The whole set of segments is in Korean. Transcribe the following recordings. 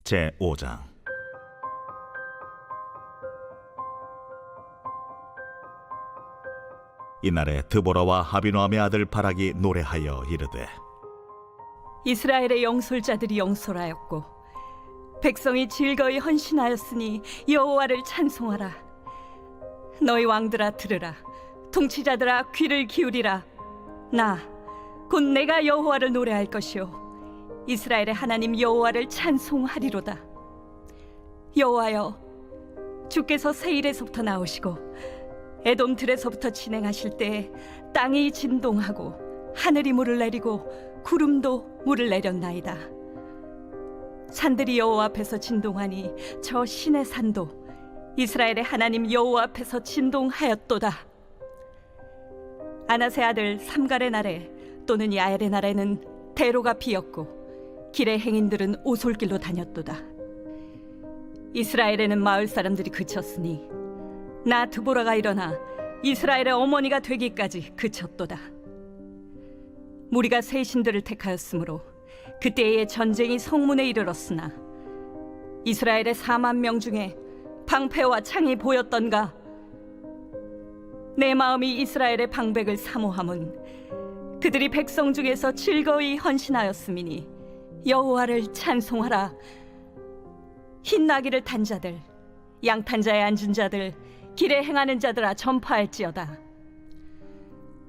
제5장. 이날에 드보라와 아비노함의 아들 바락이 노래하여 이르되, 이스라엘의 영솔자들이 영솔하였고 백성이 즐거이 헌신하였으니 여호와를 찬송하라. 너희 왕들아 들으라. 통치자들아 귀를 기울이라. 나 곧 내가 여호와를 노래할 것이요 이스라엘의 하나님 여호와를 찬송하리로다. 여호와여, 주께서 세일에서부터 나오시고 에돔 들에서부터 진행하실 때 땅이 진동하고 하늘이 물을 내리고 구름도 물을 내렸나이다. 산들이 여호와 앞에서 진동하니 저 신의 산도 이스라엘의 하나님 여호와 앞에서 진동하였도다. 아나세 아들 삼갈의 날에 또는 야엘의 날에는 대로가 비었고 길의 행인들은 오솔길로 다녔도다. 이스라엘에는 마을 사람들이 그쳤으니 나 드보라가 일어나 이스라엘의 어머니가 되기까지 그쳤도다. 무리가 새 신들을 택하였으므로 그때의 전쟁이 성문에 이르렀으나 이스라엘의 4만 명 중에 방패와 창이 보였던가? 내 마음이 이스라엘의 방백을 사모함은 그들이 백성 중에서 즐거이 헌신하였음이니 여호와를 찬송하라. 흰 나귀를 탄 자들, 양탄 자에 앉은 자들, 길에 행하는 자들아 전파할지어다.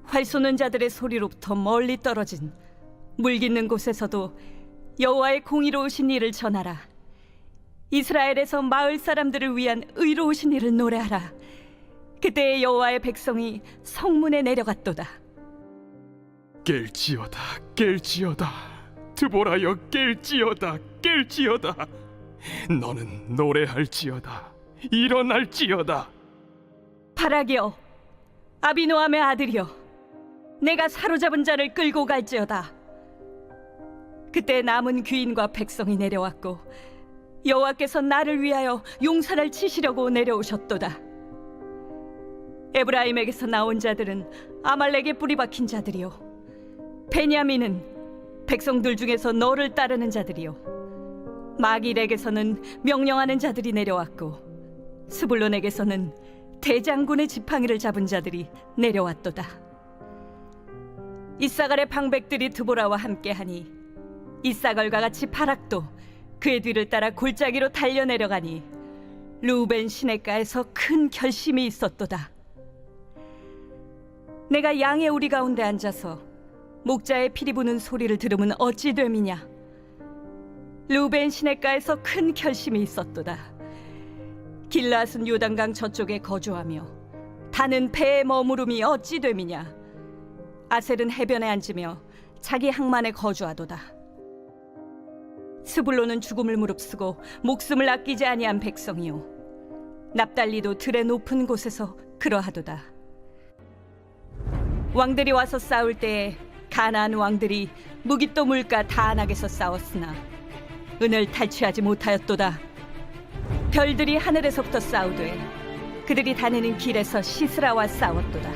활 쏘는 자들의 소리로부터 멀리 떨어진 물 깃는 곳에서도 여호와의 공의로우신 일을 전하라. 이스라엘에서 마을 사람들을 위한 의로우신 일을 노래하라. 그때의 여호와의 백성이 성문에 내려갔도다. 깰지어다, 깰지어다. 드보라여, 깰지어다, 깰지어다. 너는 노래할지어다, 일어날지어다. 바락이여, 아비노함의 아들이여, 내가 사로잡은 자를 끌고 갈지어다. 그때 남은 귀인과 백성이 내려왔고 여호와께서 나를 위하여 용사를 치시려고 내려오셨도다. 에브라임에게서 나온 자들은 아말렉에 뿌리 박힌 자들이요 베냐민은 백성들 중에서 너를 따르는 자들이요 마길에게서는 명령하는 자들이 내려왔고 스불론에게서는 대장군의 지팡이를 잡은 자들이 내려왔도다. 이사갈의 방백들이 드보라와 함께하니 이사갈과 같이 바락도 그의 뒤를 따라 골짜기로 달려내려가니 루벤 시냇가에서 큰 결심이 있었도다. 내가 양의 우리 가운데 앉아서 목자의 피리 부는 소리를 들으면 어찌 됨이냐. 루벤 시냇가에서 큰 결심이 있었도다. 길앗은 요단강 저쪽에 거주하며 다는 배에 머무름이 어찌 됨이냐. 아셀은 해변에 앉으며 자기 항만에 거주하도다. 스불론은 죽음을 무릅쓰고 목숨을 아끼지 아니한 백성이요 납달리도 들의 높은 곳에서 그러하도다. 왕들이 와서 싸울 때에 가나안 왕들이 무깃도 물가 다안악에서 싸웠으나 은을 탈취하지 못하였도다. 별들이 하늘에서부터 싸우되 그들이 다니는 길에서 시스라와 싸웠도다.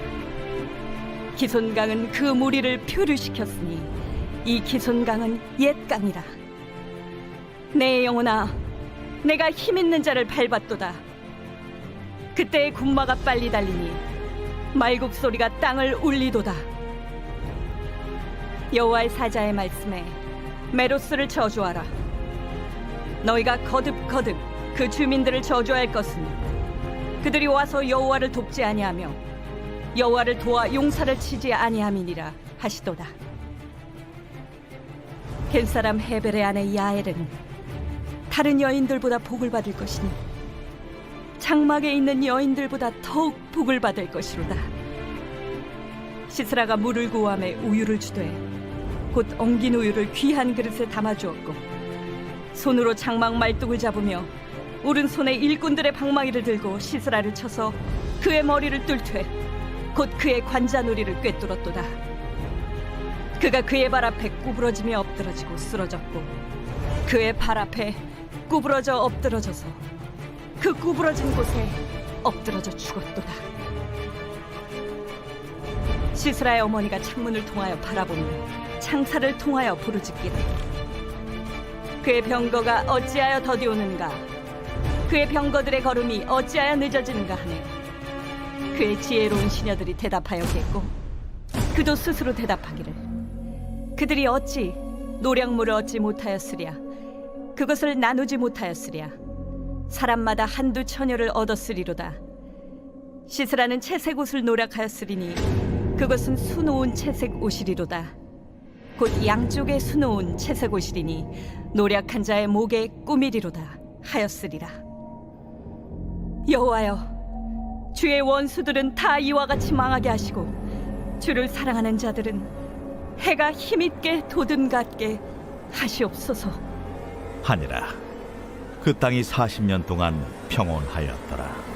기손강은 그 무리를 표류시켰으니 이 기손강은 옛 강이라. 내 영혼아, 내가 힘있는 자를 밟았도다. 그때의 군마가 빨리 달리니 말국 소리가 땅을 울리도다. 여호와의 사자의 말씀에 메로스를 저주하라. 너희가 거듭거듭 그 주민들을 저주할 것은 그들이 와서 여호와를 돕지 아니하며 여호와를 도와 용사를 치지 아니함이니라 하시도다. 겐사람 헤벨의 아내 야엘은 다른 여인들보다 복을 받을 것이니 장막에 있는 여인들보다 더욱 복을 받을 것이로다. 시스라가 물을 구함에 우유를 주되 곧 엉긴 우유를 귀한 그릇에 담아주었고 손으로 장막 말뚝을 잡으며 오른손에 일꾼들의 방망이를 들고 시스라를 쳐서 그의 머리를 뚫되 곧 그의 관자놀이를 꿰뚫었도다. 그가 그의 발 앞에 구부러지며 엎드러지고 쓰러졌고 그의 발 앞에 구부러져 엎드러져서 그 구부러진 곳에 엎드러져 죽었도다. 시스라의 어머니가 창문을 통하여 바라보며 창살을 통하여 부르짖기를 그의 병거가 어찌하여 더디오는가? 그의 병거들의 걸음이 어찌하여 늦어지는가 하네. 그의 지혜로운 시녀들이 대답하였겠고 그도 스스로 대답하기를 그들이 어찌 노량물을 얻지 못하였으랴? 그것을 나누지 못하였으랴? 사람마다 한두 처녀를 얻었으리로다. 씻으라는 채색 옷을 노력하였으리니 그것은 수놓은 채색 옷이리로다. 곧 양쪽에 수놓은 채색 옷이리니 노력한 자의 목에 꾸미리로다 하였으리라. 여호와여, 주의 원수들은 다 이와 같이 망하게 하시고 주를 사랑하는 자들은 해가 힘있게 돋음같게 하시옵소서. 하니라. 그 땅이 40년 동안 평온하였더라.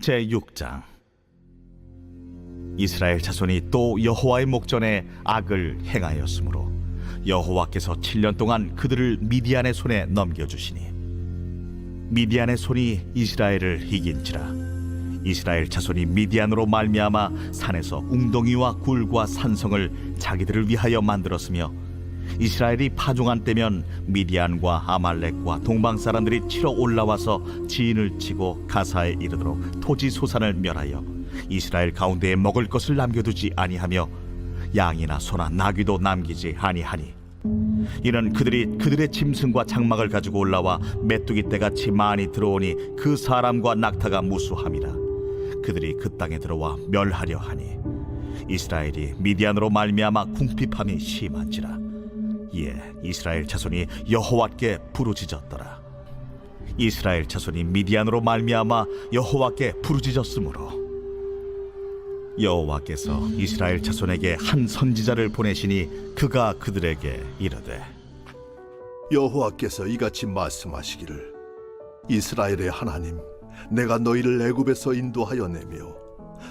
제6장. 이스라엘 자손이 또 여호와의 목전에 악을 행하였으므로 여호와께서 7년 동안 그들을 미디안의 손에 넘겨주시니 미디안의 손이 이스라엘을 이긴지라. 이스라엘 자손이 미디안으로 말미암아 산에서 웅덩이와 굴과 산성을 자기들을 위하여 만들었으며 이스라엘이 파종한 때면 미디안과 아말렉과 동방 사람들이 치러 올라와서 지인을 치고 가사에 이르도록 토지 소산을 멸하여 이스라엘 가운데에 먹을 것을 남겨두지 아니하며 양이나 소나 나귀도 남기지 아니하니 이는 그들이 그들의 짐승과 장막을 가지고 올라와 메뚜기 떼같이 많이 들어오니 그 사람과 낙타가 무수함이라. 그들이 그 땅에 들어와 멸하려 하니 이스라엘이 미디안으로 말미암아 궁핍함이 심한지라. 이에 이스라엘 자손이 여호와께 부르짖었더라. 이스라엘 자손이 미디안으로 말미암아 여호와께 부르짖었으므로 여호와께서 이스라엘 자손에게 한 선지자를 보내시니 그가 그들에게 이르되 여호와께서 이같이 말씀하시기를 이스라엘의 하나님 내가 너희를 애굽에서 인도하여 내며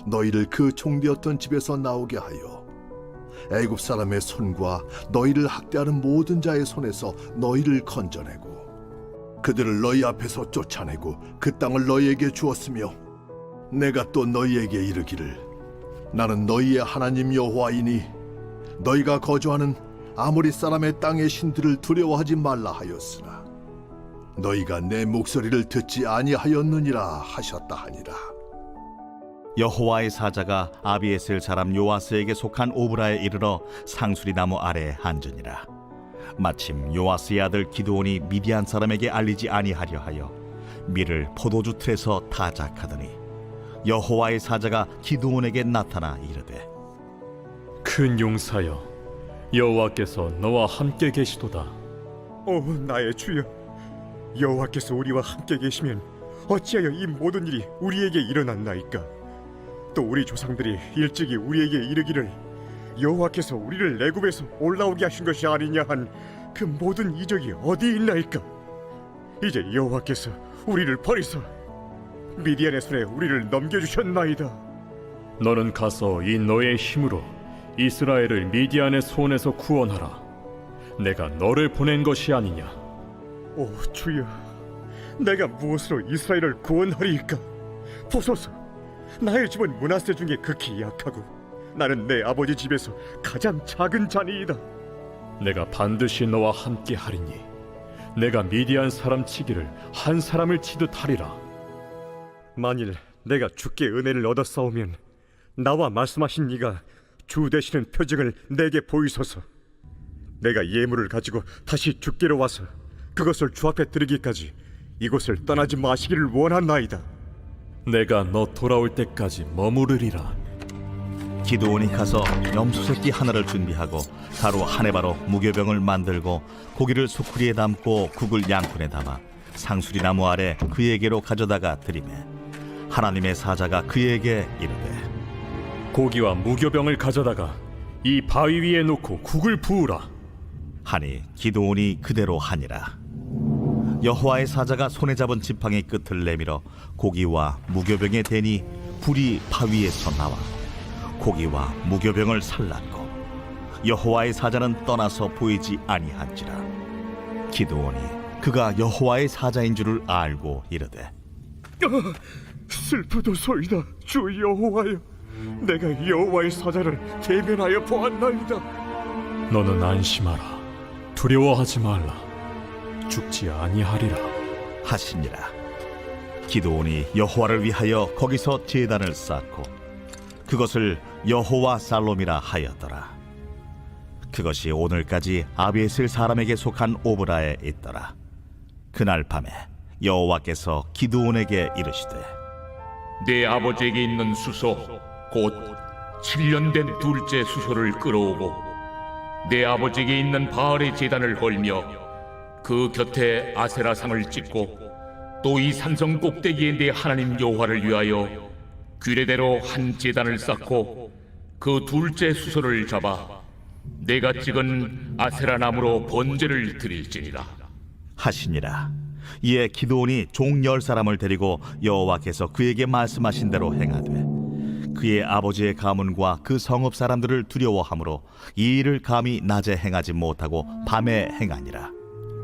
너희를 그 종되었던 집에서 나오게 하여 애굽 사람의 손과 너희를 학대하는 모든 자의 손에서 너희를 건져내고 그들을 너희 앞에서 쫓아내고 그 땅을 너희에게 주었으며 내가 또 너희에게 이르기를 나는 너희의 하나님 여호와이니 너희가 거주하는 아모리 사람의 땅의 신들을 두려워하지 말라 하였으나 너희가 내 목소리를 듣지 아니하였느니라 하셨다 하니라. 여호와의 사자가 아비에셀 사람 요아스에게 속한 오브라에 이르러 상수리 나무 아래에 앉으니라. 마침 요아스의 아들 기드온이 미디안 사람에게 알리지 아니하려 하여 밀을 포도주 틀에서 타작하더니 여호와의 사자가 기드온에게 나타나 이르되 큰 용사여, 여호와께서 너와 함께 계시도다. 오 나의 주여, 여호와께서 우리와 함께 계시면 어찌하여 이 모든 일이 우리에게 일어났나이까? 또 우리 조상들이 일찍이 우리에게 이르기를 여호와께서 우리를 애굽에서 올라오게 하신 것이 아니냐 한 그 모든 이적이 어디 있나이까? 이제 여호와께서 우리를 버리사 미디안의 손에 우리를 넘겨주셨나이다. 너는 가서 이 너의 힘으로 이스라엘을 미디안의 손에서 구원하라. 내가 너를 보낸 것이 아니냐. 오 주여, 내가 무엇으로 이스라엘을 구원하리이까? 보소서, 나의 집은 므낫세 중에 극히 약하고 나는 내 아버지 집에서 가장 작은 자니이다. 내가 반드시 너와 함께 하리니 내가 미디안 사람 치기를 한 사람을 치듯 하리라. 만일 내가 주께 은혜를 얻었사오면 나와 말씀하신 이가 주 되시는 표징을 내게 보이소서. 내가 예물을 가지고 다시 주께로 와서 그것을 주 앞에 드리기까지 이곳을 떠나지 마시기를 원하나이다. 내가 너 돌아올 때까지 머무르리라. 기드온이 가서 염소 새끼 하나를 준비하고 가루 한 해바로 무교병을 만들고 고기를 수쿠리에 담고 국을 양푼에 담아 상수리 나무 아래 그에게로 가져다가 드리매 하나님의 사자가 그에게 이르되 고기와 무교병을 가져다가 이 바위 위에 놓고 국을 부으라. 하니 기드온이 그대로 하니라. 여호와의 사자가 손에 잡은 지팡이 끝을 내밀어 고기와 무교병에 대니 불이 바위에서 나와 고기와 무교병을 살랐고 여호와의 사자는 떠나서 보이지 아니한지라. 기드온이 그가 여호와의 사자인 줄을 알고 이르되 슬프도소이다 주 여호와여, 내가 여호와의 사자를 대면하여 보았나이다. 너는 안심하라. 두려워하지 말라. 죽지 아니하리라. 하시니라. 기드온이 여호와를 위하여 거기서 제단을 쌓고 그것을 여호와 살롬이라 하였더라. 그것이 오늘까지 아비에셀 사람에게 속한 오브라에 있더라. 그날 밤에 여호와께서 기드온에게 이르시되 내 아버지에게 있는 수소 곧 7년 된 둘째 수소를 끌어오고 내 아버지에게 있는 바알의 제단을 걸며 그 곁에 아세라상을 찍고 또 이 산성 꼭대기에 내 하나님 여호와를 위하여 규례대로 한 제단을 쌓고 그 둘째 수소를 잡아 내가 찍은 아세라 나무로 번제를 드릴지니라. 하시니라. 이에 기드온이 종 10사람을 데리고 여호와께서 그에게 말씀하신 대로 행하되 그의 아버지의 가문과 그 성읍 사람들을 두려워하므로 이 일을 감히 낮에 행하지 못하고 밤에 행하니라.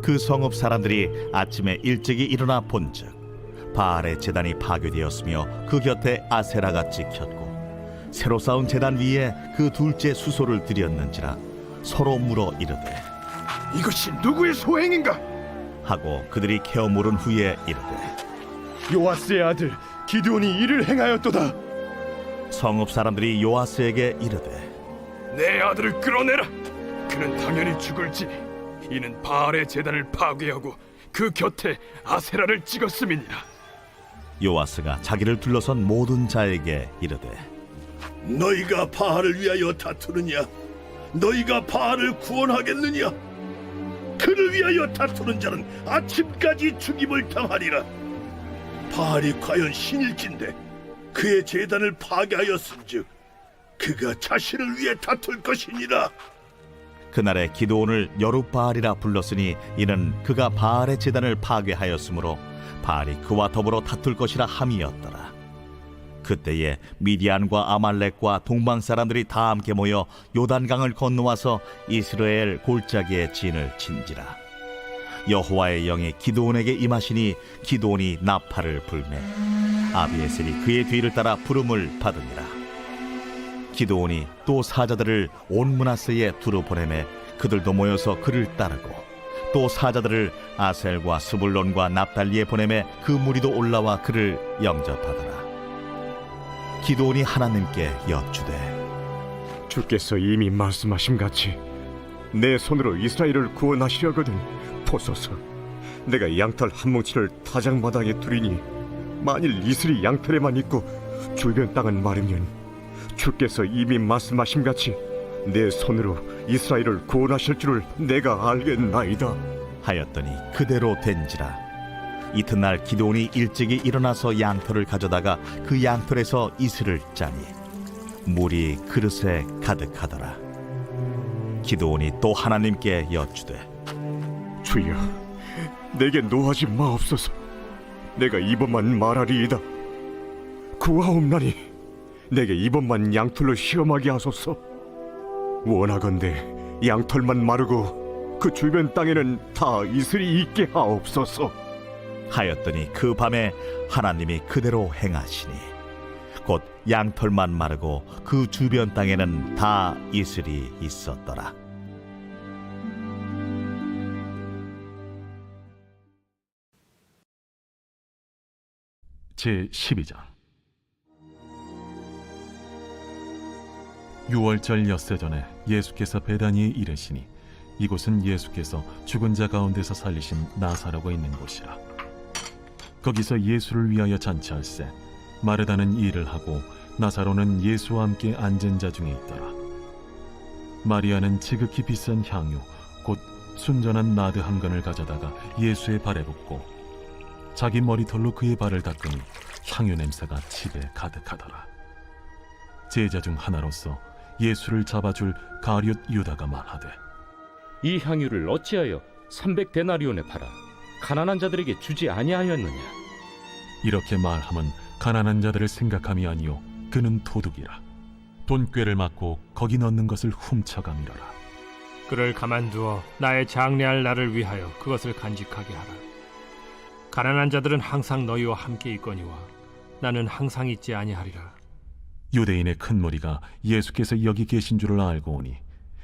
그 성읍 사람들이 아침에 일찍이 일어나 본즉 바알의 제단이 파괴되었으며 그 곁에 아세라가 찍혔고 새로 쌓은 제단 위에 그 둘째 수소를 드렸는지라 서로 물어 이르되 이것이 누구의 소행인가? 하고 그들이 캐어 물은 후에 이르되 요아스의 아들 기드온이 이를 행하였도다. 성읍 사람들이 요아스에게 이르되 내 아들을 끌어내라. 그는 당연히 죽을지니 이는 바알의 제단을 파괴하고 그 곁에 아세라를 찍었음이니라. 요아스가 자기를 둘러선 모든 자에게 이르되 너희가 바알을 위하여 다투느냐? 너희가 바알을 구원하겠느냐? 그를 위하여 다투는 자는 아침까지 죽임을 당하리라. 바알이 과연 신일진데 그의 제단을 파괴하였은즉 그가 자신을 위해 다툴 것이니라. 그날에 기드온을 여룻바알이라 불렀으니 이는 그가 바알의 제단을 파괴하였으므로 바알이 그와 더불어 다툴 것이라 함이었더라. 그때에 미디안과 아말렉과 동방 사람들이 다 함께 모여 요단강을 건너와서 이스라엘 골짜기에 진을 친지라. 여호와의 영이 기드온에게 임하시니 기드온이 나팔을 불매 아비에셀이 그의 뒤를 따라 부름을 받으니라. 기드온이 또 사자들을 온 므낫세에 두루 보내매 그들도 모여서 그를 따르고 또 사자들을 아셀과 스불론과 납달리에 보내매 그 무리도 올라와 그를 영접하더라. 기드온이 하나님께 여쭈되 주께서 이미 말씀하심같이 내 손으로 이스라엘을 구원하시려거든 보소서. 내가 양털 한 뭉치를 타작마당에 두리니 만일 이슬이 양털에만 있고 주변 땅은 마르면 주께서 이미 말씀하심같이 내 손으로 이스라엘을 구원하실 줄을 내가 알겠나이다 하였더니 그대로 된지라. 이튿날 기드온이 일찍이 일어나서 양털을 가져다가 그 양털에서 이슬을 짜니 물이 그릇에 가득하더라. 기드온이 또 하나님께 여쭈되 주여 내게 노하지 마옵소서. 내가 이번만 말하리이다. 구하옵나니 내게 이번만 양털로 시험하게 하소서. 원하건대 양털만 마르고 그 주변 땅에는 다 이슬이 있게 하옵소서. 하였더니 그 밤에 하나님이 그대로 행하시니 곧 양털만 마르고 그 주변 땅에는 다 이슬이 있었더라. 제12장 유월절 엿새 전에 예수께서 베다니에 이르시니 이곳은 예수께서 죽은 자 가운데서 살리신 나사로가 있는 곳이라. 거기서 예수를 위하여 잔치할세 마르다는 일을 하고 나사로는 예수와 함께 앉은 자 중에 있더라. 마리아는 지극히 비싼 향유 곧 순전한 나드 한 건을 가져다가 예수의 발에 붓고 자기 머리털로 그의 발을 닦으니 향유 냄새가 집에 가득하더라. 제자 중 하나로서 예수를 잡아줄 가룟 유다가 말하되 이 향유를 어찌하여 300데나리온에 팔아 가난한 자들에게 주지 아니하였느냐? 이렇게 말함은 가난한 자들을 생각함이 아니요 그는 도둑이라. 돈꾀를 맞고 거기 넣는 것을 훔쳐가미러라. 그를 가만두어 나의 장래할 날을 위하여 그것을 간직하게 하라. 가난한 자들은 항상 너희와 함께 있거니와 나는 항상 있지 아니하리라. 유대인의 큰 무리가 예수께서 여기 계신 줄을 알고 오니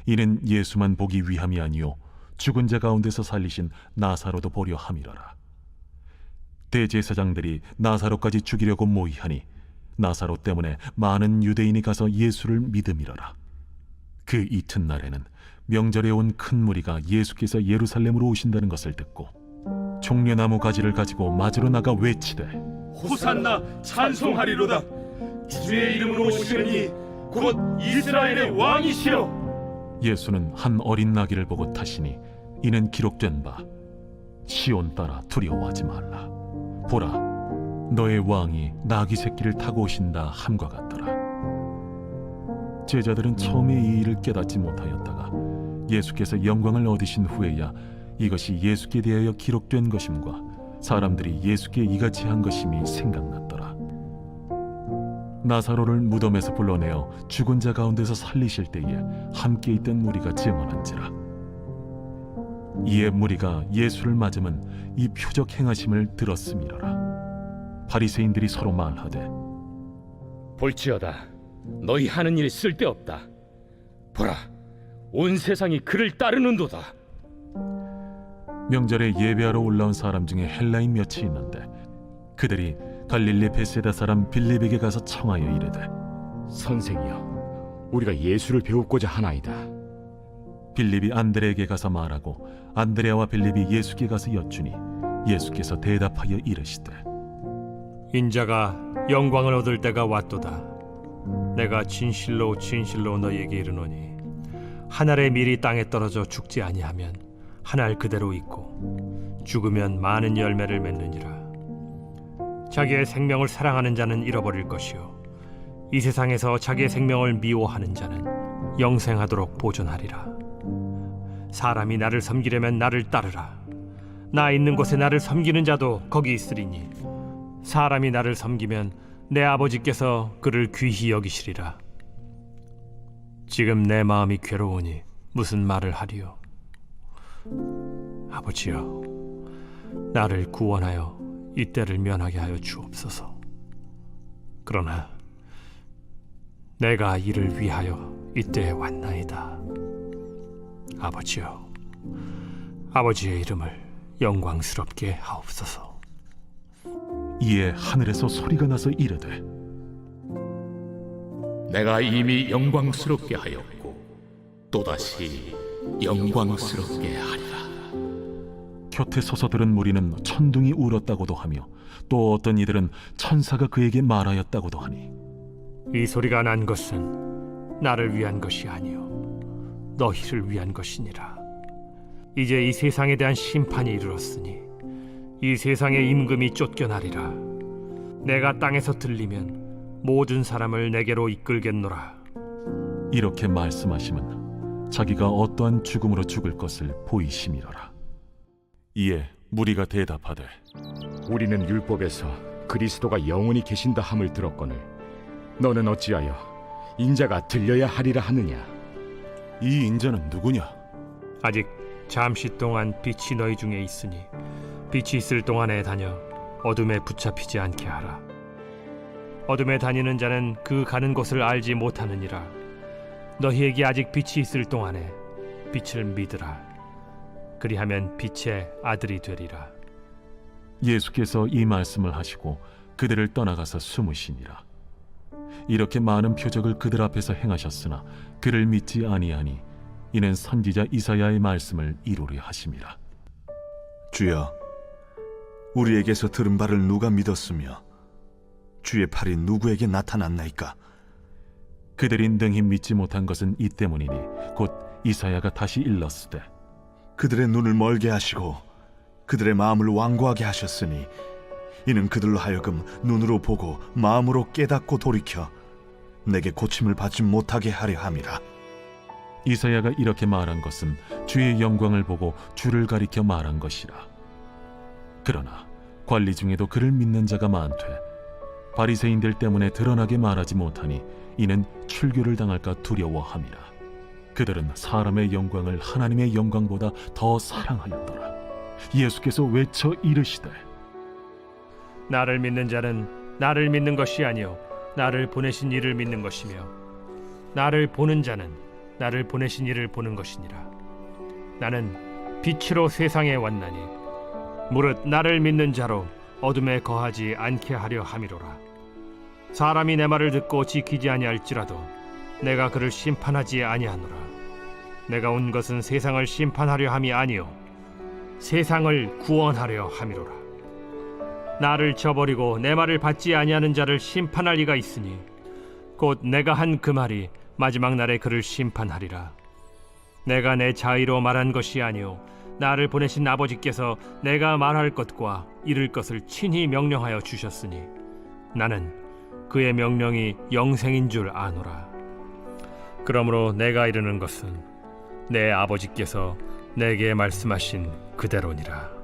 이는 예수만 보기 위함이 아니요 죽은 자 가운데서 살리신 나사로도 보려 함이라라. 대제사장들이 나사로까지 죽이려고 모의하니 나사로 때문에 많은 유대인이 가서 예수를 믿음이라라. 그 이튿날에는 명절에 온 큰 무리가 예수께서 예루살렘으로 오신다는 것을 듣고 종려나무 가지를 가지고 맞으러 나가 외치되 호산나 찬송하리로다. 주의 이름으로 오시느니 곧 이스라엘의 왕이시여. 예수는 한 어린 나귀를 보고 타시니 이는 기록된 바 시온 딸아 두려워하지 말라. 보라, 너의 왕이 나귀 새끼를 타고 오신다 함과 같더라. 제자들은 처음에 이 일을 깨닫지 못하였다가 예수께서 영광을 얻으신 후에야 이것이 예수께 대하여 기록된 것임과 사람들이 예수께 이같이 한 것임이 생각났더라. 나사로를 무덤에서 불러내어 죽은 자 가운데서 살리실 때에 함께 있던 무리가 증언한지라. 이에 무리가 예수를 맞으면 이 표적 행하심을 들었음이로라. 바리새인들이 서로 말하되 볼지어다, 너희 하는 일이 쓸데없다. 보라, 온 세상이 그를 따르는도다. 명절에 예배하러 올라온 사람 중에 헬라인 몇이 있는데 그들이 갈릴리 베세다 사람 빌립에게 가서 청하여 이르되 선생이여, 우리가 예수를 배우고자 하나이다. 빌립이 안드레에게 가서 말하고 안드레와 빌립이 예수께 가서 여쭈니 예수께서 대답하여 이르시되 인자가 영광을 얻을 때가 왔도다. 내가 진실로 진실로 너희에게 이르노니 한 알의 밀이 땅에 떨어져 죽지 아니하면 한 알 그대로 있고 죽으면 많은 열매를 맺느니라. 자기의 생명을 사랑하는 자는 잃어버릴 것이요 이 세상에서 자기의 생명을 미워하는 자는 영생하도록 보존하리라. 사람이 나를 섬기려면 나를 따르라. 나 있는 곳에 나를 섬기는 자도 거기 있으리니 사람이 나를 섬기면 내 아버지께서 그를 귀히 여기시리라. 지금 내 마음이 괴로우니 무슨 말을 하리요? 아버지여, 나를 구원하여 이 때를 면하게 하여 주옵소서. 그러나 내가 이를 위하여 이때에 왔나이다. 아버지여, 아버지의 이름을 영광스럽게 하옵소서. 이에 하늘에서 소리가 나서 이르되 내가 이미 영광스럽게 하였고 또다시 영광스럽게 하리라. 곁에 서서 들은 무리는 천둥이 울었다고도 하며 또 어떤 이들은 천사가 그에게 말하였다고도 하니 이 소리가 난 것은 나를 위한 것이 아니요 너희를 위한 것이니라. 이제 이 세상에 대한 심판이 이르렀으니 이 세상의 임금이 쫓겨나리라. 내가 땅에서 들리면 모든 사람을 내게로 이끌겠노라. 이렇게 말씀하시면 자기가 어떠한 죽음으로 죽을 것을 보이심이로라. 이에 무리가 대답하되 우리는 율법에서 그리스도가 영원히 계신다 함을 들었거늘 너는 어찌하여 인자가 들려야 하리라 하느냐? 이 인자는 누구냐? 아직 잠시 동안 빛이 너희 중에 있으니 빛이 있을 동안에 다녀 어둠에 붙잡히지 않게 하라. 어둠에 다니는 자는 그 가는 곳을 알지 못하느니라. 너희에게 아직 빛이 있을 동안에 빛을 믿으라. 그리하면 빛의 아들이 되리라. 예수께서 이 말씀을 하시고 그들을 떠나가서 숨으시니라. 이렇게 많은 표적을 그들 앞에서 행하셨으나 그를 믿지 아니하니 이는 선지자 이사야의 말씀을 이루려 하심이라. 주여, 우리에게서 들은 바를 누가 믿었으며 주의 팔이 누구에게 나타났나이까? 그들이 능히 믿지 못한 것은 이 때문이니 곧 이사야가 다시 일렀으되 그들의 눈을 멀게 하시고 그들의 마음을 완고하게 하셨으니 이는 그들로 하여금 눈으로 보고 마음으로 깨닫고 돌이켜 내게 고침을 받지 못하게 하려 함이라. 이사야가 이렇게 말한 것은 주의 영광을 보고 주를 가리켜 말한 것이라. 그러나 관리 중에도 그를 믿는 자가 많되 바리새인들 때문에 드러나게 말하지 못하니 이는 출교를 당할까 두려워함이라. 그들은 사람의 영광을 하나님의 영광보다 더 사랑하였더라. 예수께서 외쳐 이르시되 나를 믿는 자는 나를 믿는 것이 아니요 나를 보내신 이를 믿는 것이며 나를 보는 자는 나를 보내신 이를 보는 것이니라. 나는 빛으로 세상에 왔나니 무릇 나를 믿는 자로 어둠에 거하지 않게 하려 함이로라. 사람이 내 말을 듣고 지키지 아니할지라도 내가 그를 심판하지 아니하노라. 내가 온 것은 세상을 심판하려 함이 아니요 세상을 구원하려 함이로라. 나를 저버리고 내 말을 받지 아니하는 자를 심판할 이가 있으니 곧 내가 한 그 말이 마지막 날에 그를 심판하리라. 내가 내 자의로 말한 것이 아니요 나를 보내신 아버지께서 내가 말할 것과 이룰 것을 친히 명령하여 주셨으니 나는 그의 명령이 영생인 줄 아노라. 그러므로 내가 이르는 것은 내 아버지께서 내게 말씀하신 그대로니라.